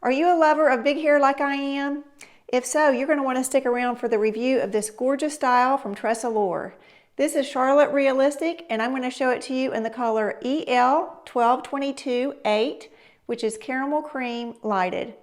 Are you a lover of big hair like I am? If so, you're going to want to stick around for the review of this gorgeous style from Tressallure. This is Charlotte Realistic, and I'm going to show it to you in the color EL12 which is caramel cream lighted.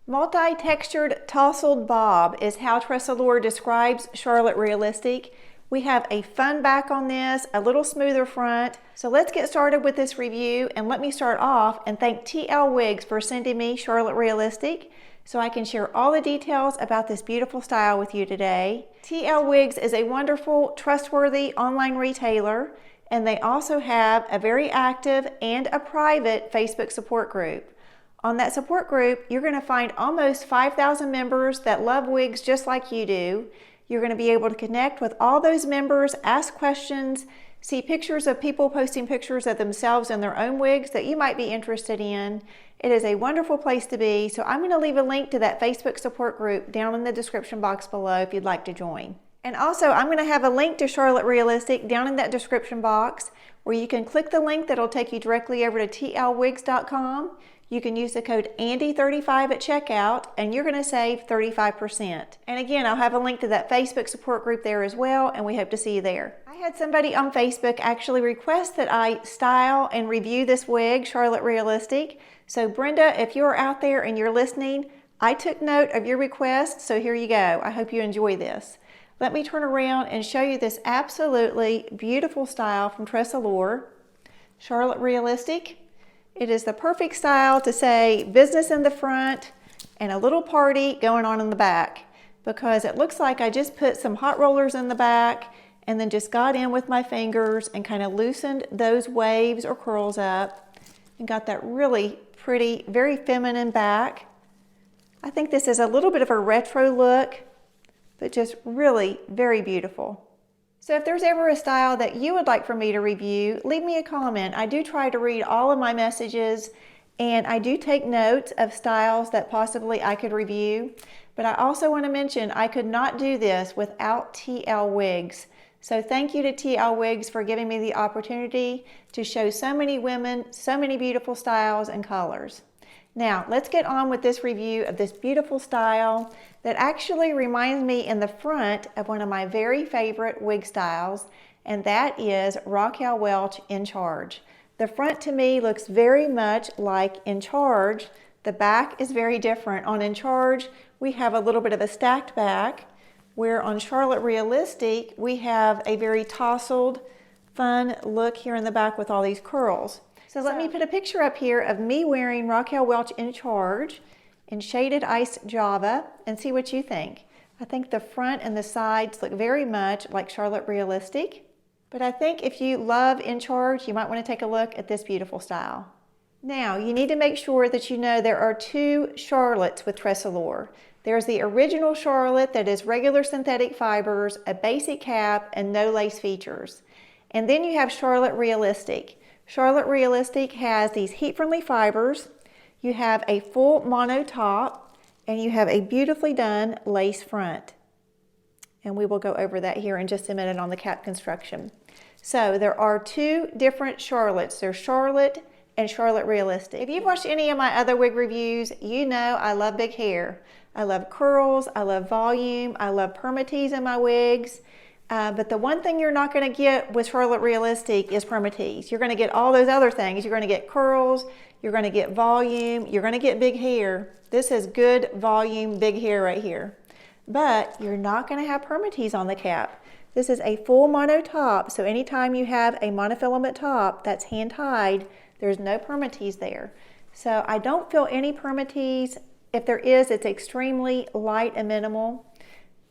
Multi-textured tousled bob is how Tressallure describes Charlotte Realistic. We have a fun back on this, a little smoother front. So let's get started with this review, and let me start off and thank TL Wigs for sending me Charlotte Realistic so I can share all the details about this beautiful style with you today. TL Wigs is a wonderful, trustworthy online retailer, and they also have a very active and a private Facebook support group. On that support group, you're going to find almost 5,000 members that love wigs just like you do. You're going to be able to connect with all those members, ask questions, see pictures of people posting pictures of themselves in their own wigs that you might be interested in. It is a wonderful place to be, so I'm going to leave a link to that Facebook support group down in the description box below if you'd like to join. And also, I'm going to have a link to Charlotte Realistic down in that description box where you can click the link that'll take you directly over to tlwigs.com. You can use the code ANDI35 at checkout, and you're going to save 35%. And again, I'll have a link to that Facebook support group there as well, and we hope to see you there. I had somebody on Facebook actually request that I style and review this wig, Charlotte Realistic. So Brenda, if you're out there and you're listening, I took note of your request, so here you go. I hope you enjoy this. Let me turn around and show you this absolutely beautiful style from Tressallure, Charlotte Realistic. It is the perfect style to say business in the front and a little party going on in the back, because it looks like I just put some hot rollers in the back and then just got in with my fingers and kind of loosened those waves or curls up and got that really pretty, very feminine back. I think this is a little bit of a retro look, but just really very beautiful. So if there's ever a style that you would like for me to review, leave me a comment. I do try to read all of my messages, and I do take notes of styles that possibly I could review. But I also want to mention I could not do this without TL Wigs. So thank you to TL Wigs for giving me the opportunity to show so many women so many beautiful styles and colors. Now, let's get on with this review of this beautiful style that actually reminds me in the front of one of my very favorite wig styles, and that is Raquel Welch In Charge. The front to me looks very much like In Charge. The back is very different. On In Charge, we have a little bit of a stacked back, where on Charlotte Realistic, we have a very tousled, fun look here in the back with all these curls. So let me put a picture up here of me wearing Raquel Welch In Charge in Shaded Ice Java and see what you think. I think the front and the sides look very much like Charlotte Realistic, but I think if you love In Charge, you might want to take a look at this beautiful style. Now, you need to make sure that you know there are two Charlottes with Tressallure. There's the original Charlotte that is regular synthetic fibers, a basic cap, and no lace features. And then you have Charlotte Realistic. Charlotte Realistic has these heat-friendly fibers. You have a full mono top, and you have a beautifully done lace front. And we will go over that here in just a minute on the cap construction. So there are two different Charlottes. There's Charlotte and Charlotte Realistic. If you've watched any of my other wig reviews, you know I love big hair. I love curls, I love volume, I love permatease in my wigs. But the one thing you're not going to get with Charlotte Realistic is permatease. You're going to get all those other things. You're going to get curls, you're going to get volume, you're going to get big hair. This is good volume, big hair right here. But you're not going to have permatease on the cap. This is a full mono top, so anytime you have a monofilament top that's hand tied, there's no permatease there. So I don't feel any permatease. If there is, it's extremely light and minimal.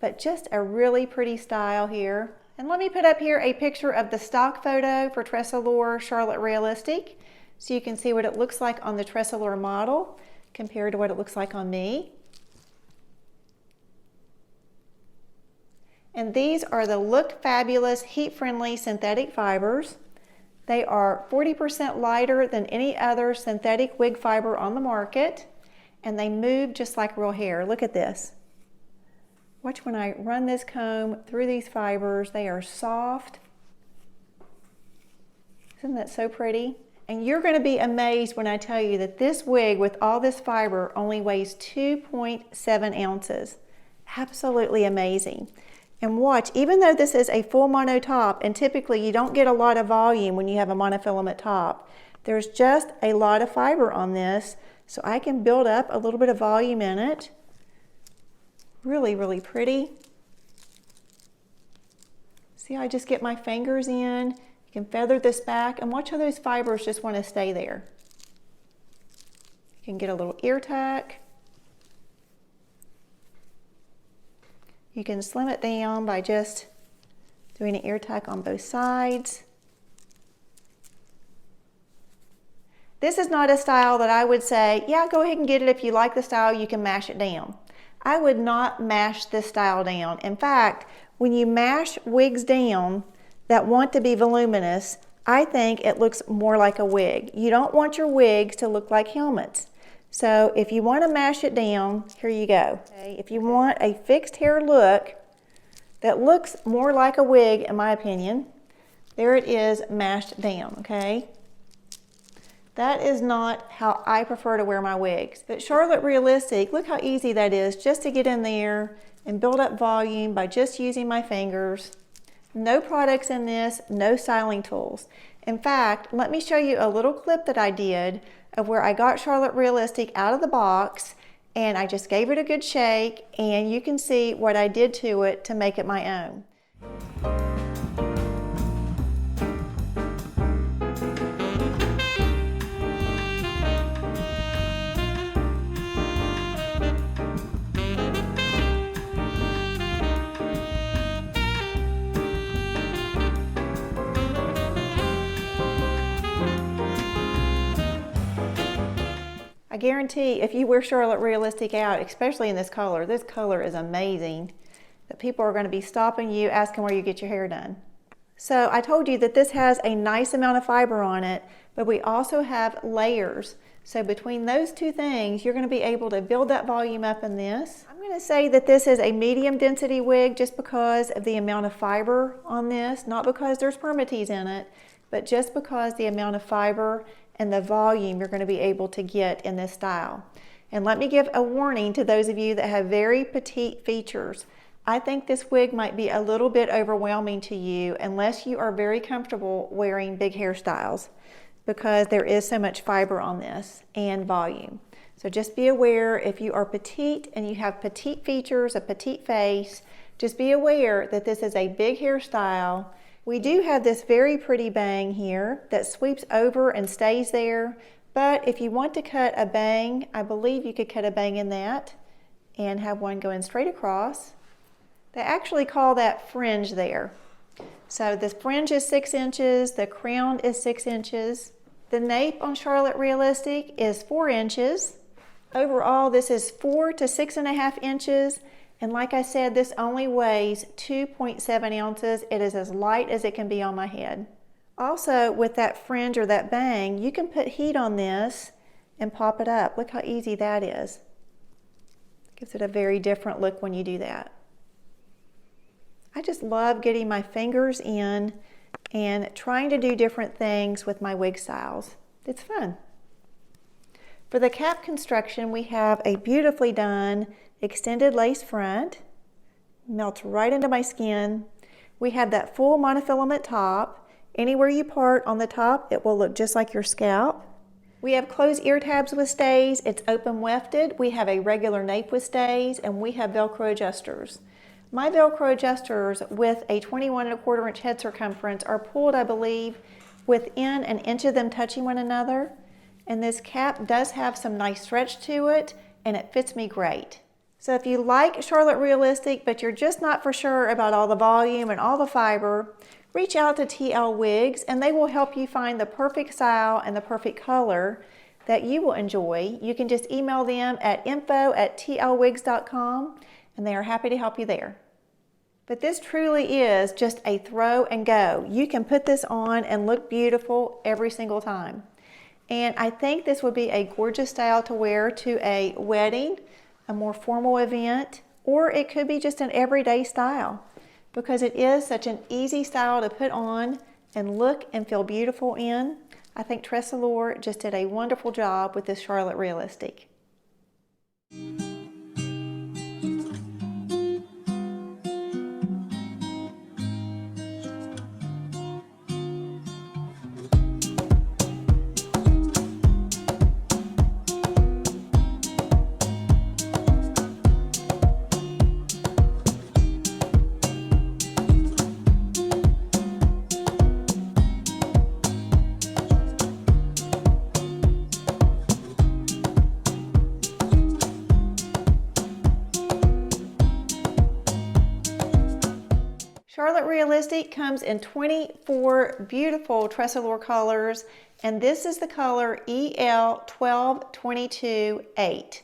But just a really pretty style here. And let me put up here a picture of the stock photo for Tressallure Charlotte Realistic, so you can see what it looks like on the Tressallure model compared to what it looks like on me. And these are the Look Fabulous heat-friendly synthetic fibers. They are 40% lighter than any other synthetic wig fiber on the market, and they move just like real hair. Look at this. Watch when I run this comb through these fibers. They are soft. Isn't that so pretty? And you're going to be amazed when I tell you that this wig with all this fiber only weighs 2.7 ounces. Absolutely amazing. And watch, even though this is a full mono top, and typically you don't get a lot of volume when you have a monofilament top, there's just a lot of fiber on this, so I can build up a little bit of volume in it. Really, really pretty. See how I just get my fingers in? You can feather this back, and watch how those fibers just want to stay there. You can get a little ear tuck. You can slim it down by just doing an ear tuck on both sides. This is not a style that I would say, yeah, go ahead and get it. If you like the style, you can mash it down. I would not mash this style down. In fact, when you mash wigs down that want to be voluminous, I think it looks more like a wig. You don't want your wigs to look like helmets. So if you want to mash it down, here you go. Okay, if you want a fixed hair look that looks more like a wig, in my opinion, there it is mashed down, okay? That is not how I prefer to wear my wigs. But Charlotte Realistic, look how easy that is just to get in there and build up volume by just using my fingers. No products in this, no styling tools. In fact, let me show you a little clip that I did of where I got Charlotte Realistic out of the box, and I just gave it a good shake, and you can see what I did to it to make it my own. I guarantee if you wear Charlotte Realistic out, especially in this color is amazing, that people are going to be stopping you, asking where you get your hair done. So I told you that this has a nice amount of fiber on it, but we also have layers. So between those two things, you're going to be able to build that volume up in this. I'm going to say that this is a medium density wig just because of the amount of fiber on this, not because there's permatease in it, but just because the amount of fiber and the volume you're going to be able to get in this style. And let me give a warning to those of you that have very petite features. I think this wig might be a little bit overwhelming to you unless you are very comfortable wearing big hairstyles, because there is so much fiber on this and volume. So just be aware, if you are petite and you have petite features, a petite face, just be aware that this is a big hairstyle. We do have this very pretty bang here that sweeps over and stays there, but if you want to cut a bang, I believe you could cut a bang in that and have one going straight across. They actually call that fringe there. So this fringe is 6 inches, the crown is 6 inches. The nape on Charlotte Realistic is 4 inches. Overall, this is 4 to 6.5 inches. And like I said, this only weighs 2.7 ounces. It is as light as it can be on my head. Also, with that fringe or that bang, you can put heat on this and pop it up. Look how easy that is. Gives it a very different look when you do that. I just love getting my fingers in and trying to do different things with my wig styles. It's fun. For the cap construction, we have a beautifully done extended lace front. Melts right into my skin. We have that full monofilament top. Anywhere you part on the top, it will look just like your scalp. We have closed ear tabs with stays. It's open wefted. We have a regular nape with stays, and we have Velcro adjusters. My Velcro adjusters with a 21¼ inch head circumference are pulled, I believe, within an inch of them touching one another. And this cap does have some nice stretch to it, and it fits me great. So if you like Charlotte Realistic, but you're just not for sure about all the volume and all the fiber, reach out to TL Wigs, and they will help you find the perfect style and the perfect color that you will enjoy. You can just email them at info@tlwigs.com, and they are happy to help you there. But this truly is just a throw and go. You can put this on and look beautiful every single time. And I think this would be a gorgeous style to wear to a wedding, a more formal event, or it could be just an everyday style, because it is such an easy style to put on and look and feel beautiful in. I think Tressallure just did a wonderful job with this Charlotte Realistic. Charlotte Realistic comes in 24 beautiful Tressallure colors, and this is the color EL12-22-8.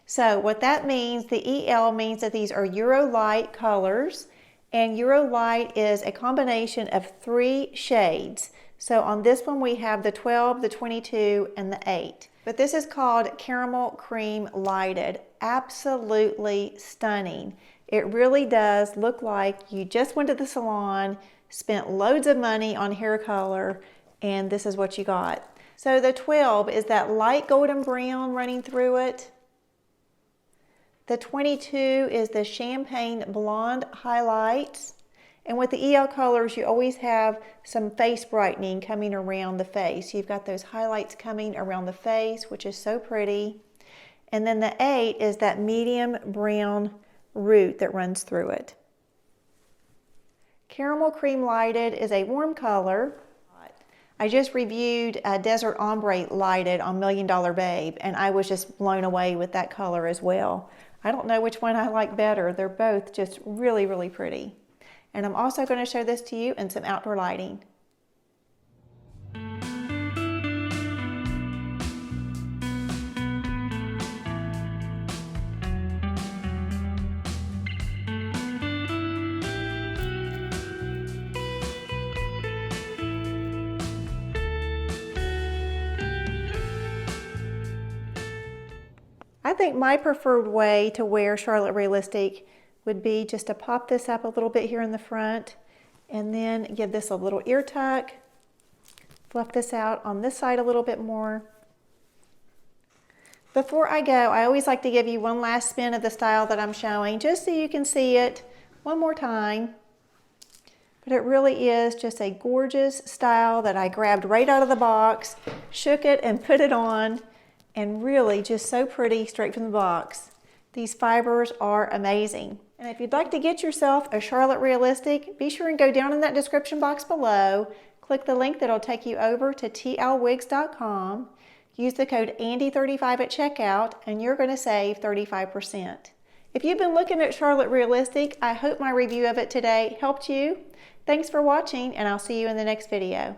So what that means, the EL means that these are Euro Light colors, and Euro Light is a combination of 3 shades. So on this one we have the 12, the 22, and the 8. But this is called Caramel Cream Lighted. Absolutely stunning. It really does look like you just went to the salon, spent loads of money on hair color, and this is what you got. So the 12 is that light golden brown running through it. The 22 is the champagne blonde highlights. And with the EL colors, you always have some face brightening coming around the face. You've got those highlights coming around the face, which is so pretty. And then the 8 is that medium brown root that runs through it. Caramel Cream Lighted is a warm color. I just reviewed Desert Ombre Lighted on $1 Million Babe, and I was just blown away with that color as well. I don't know which one I like better. They're both just really, really pretty. And I'm also going to show this to you in some outdoor lighting. I think my preferred way to wear Charlotte Realistic would be just to pop this up a little bit here in the front and then give this a little ear tuck, fluff this out on this side a little bit more. Before I go, I always like to give you one last spin of the style that I'm showing just so you can see it one more time. But it really is just a gorgeous style that I grabbed right out of the box, shook it and put it on, and really just so pretty straight from the box. These fibers are amazing. And if you'd like to get yourself a Charlotte Realistic, be sure and go down in that description box below, click the link that'll take you over to tlwigs.com, use the code ANDI35 at checkout, and you're going to save 35%. If you've been looking at Charlotte Realistic, I hope my review of it today helped you. Thanks for watching, and I'll see you in the next video.